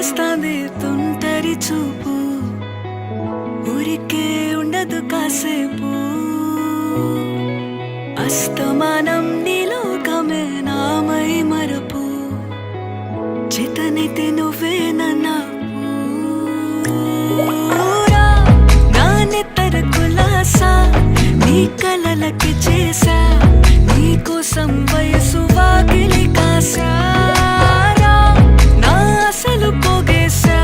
చుట్టేస్తాంది తుంటరి చూపు ఊరికే ఉండదు కాసేపు అస్తమానం నీలోకమే నామై మరపు చేతనైతే నువ్వే నన్నా నానెత్తర కులాసా నీ కలలకి చేసా నీ కోసం వయసు వాకిలి కాసా నా అసలు పోగేసా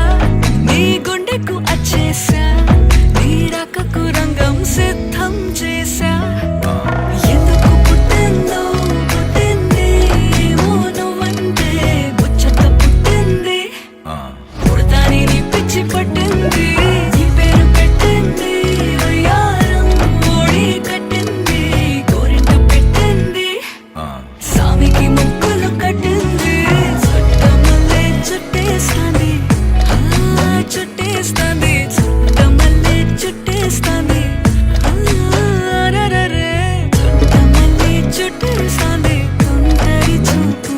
నీ గుండెకు అచ్చేసా నీ రకకు రంగం సిద్ధం చేసా ఎందుకు పుట్టిందో పుట్టింది ఏమో నువ్వంటే ముచ్చట పుట్టింది పుడతాని నీ పిచ్చి పట్టింది నీ పేరు పెట్టింది వయ్యారం ఓడి కట్టింది గోరింట పెట్టింది సామికి ముక్కులు కట్టింది చుట్టమల్లే చుట్టేస్తాంది చుట్టేస్తాంది చుట్టమల్లే చుట్టేస్తాంది రరరే చుట్టమల్లే చుట్టేస్తాంది తుంటరి చూపు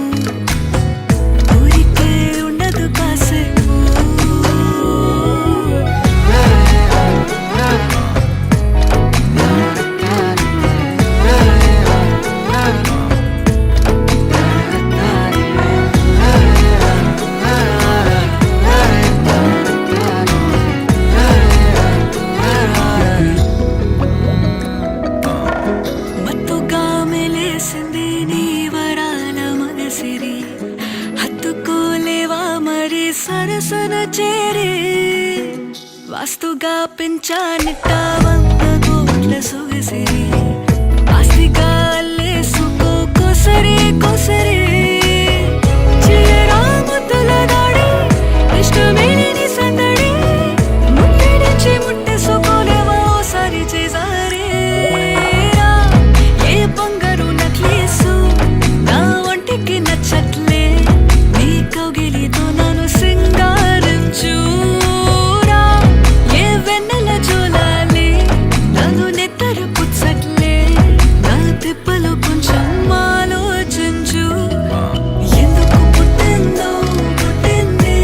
ఊరికే ఉండదు కాసేపు మత్తుగా మెలేసింది నీ వరాల మనసిరి హత్తుకోలేవా మరి సరసన చేరి వాస్తుగా పెంచానిట్ట 100 కోట్ల సొగసిరి ఆస్తిగా అల్లేసుకో కోసరి కోసరి చేయరా ముద్దుల దాడి ఇష్టమేని సందడి ముట్టడిచి ముట్టేసుకోలేవా ఓసారి చేసారి ఏ బంగారు నక్లీసు నా ఒంటికి నచ్చట్లే నీ కౌగిలితో నన్ను సింగారించురా ఏ వెన్నెల జోలాలి నన్ను నెత్తరు పుచ్చట్లే నా తిప్పలు కొంచెం ఆలోచించు ఎందుకు పుట్టిందో పుట్టింది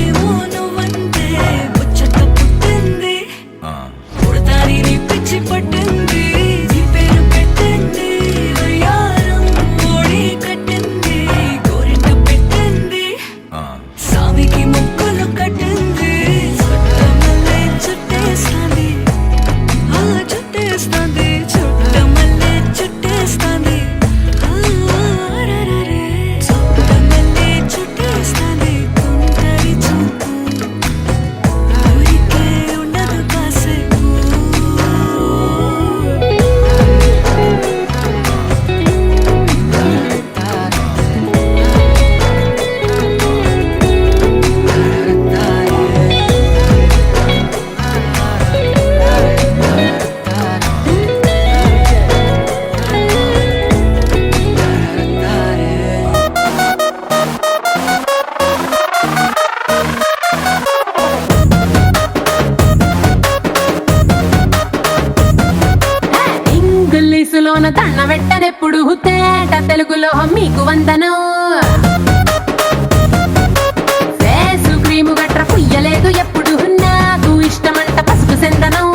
ఏమో నువ్వంటే ముచ్చట పుట్టింది పుడతాని నీ పిచ్చి పట్టింది నీ పేరు పెట్టింది వయ్యారం ఓడి కట్టింది గోరింట పెట్టింది సామికి ముక్కులు కట్టింది చుట్టమల్లే చుట్టేస్తాంది చుట్టేస్తాంది చుట్టమల్లే చుట్టేస్తాంది రరరే చుట్టమల్లే చుట్టేస్తాంది తుంటరి చూపు ఊరికే ఉండదు కాసేపు ఇంగ్లీషులోన దండ పెట్టనెప్పుడు తేట తెలుగులో మీకు వందనం ఫేసు క్రీము గట్ర పుయ్యలేదు ఎప్పుడు నాకు ఇష్టమంట పసుపు సెందనం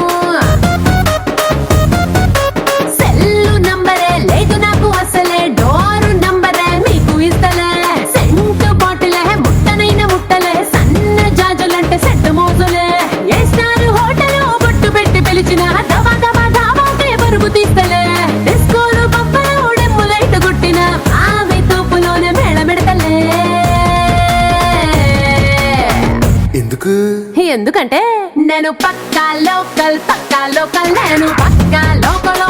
సెల్లు నంబరే లేదు నాకు అసలే డోరు నంబరే మీకు ఇస్తలే సెంటు బాటిలే ముట్టనైన ముట్టలే సన్న జాజులంటే సెట్ మోజులే ఏ స్టార్ హోటల్ బొట్టు పెట్టి పిలిచిన దవా దవా దావాకే బరువు తీస్తలే డిస్కోలు పప్పలు డెమ్ము లైట్ గుట్టిన ఆమె తోపులోనే మేళమెడతలే ఎందుకంటే నేను పక్కా లోకల్ నేను పక్కా లోకల్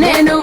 నేను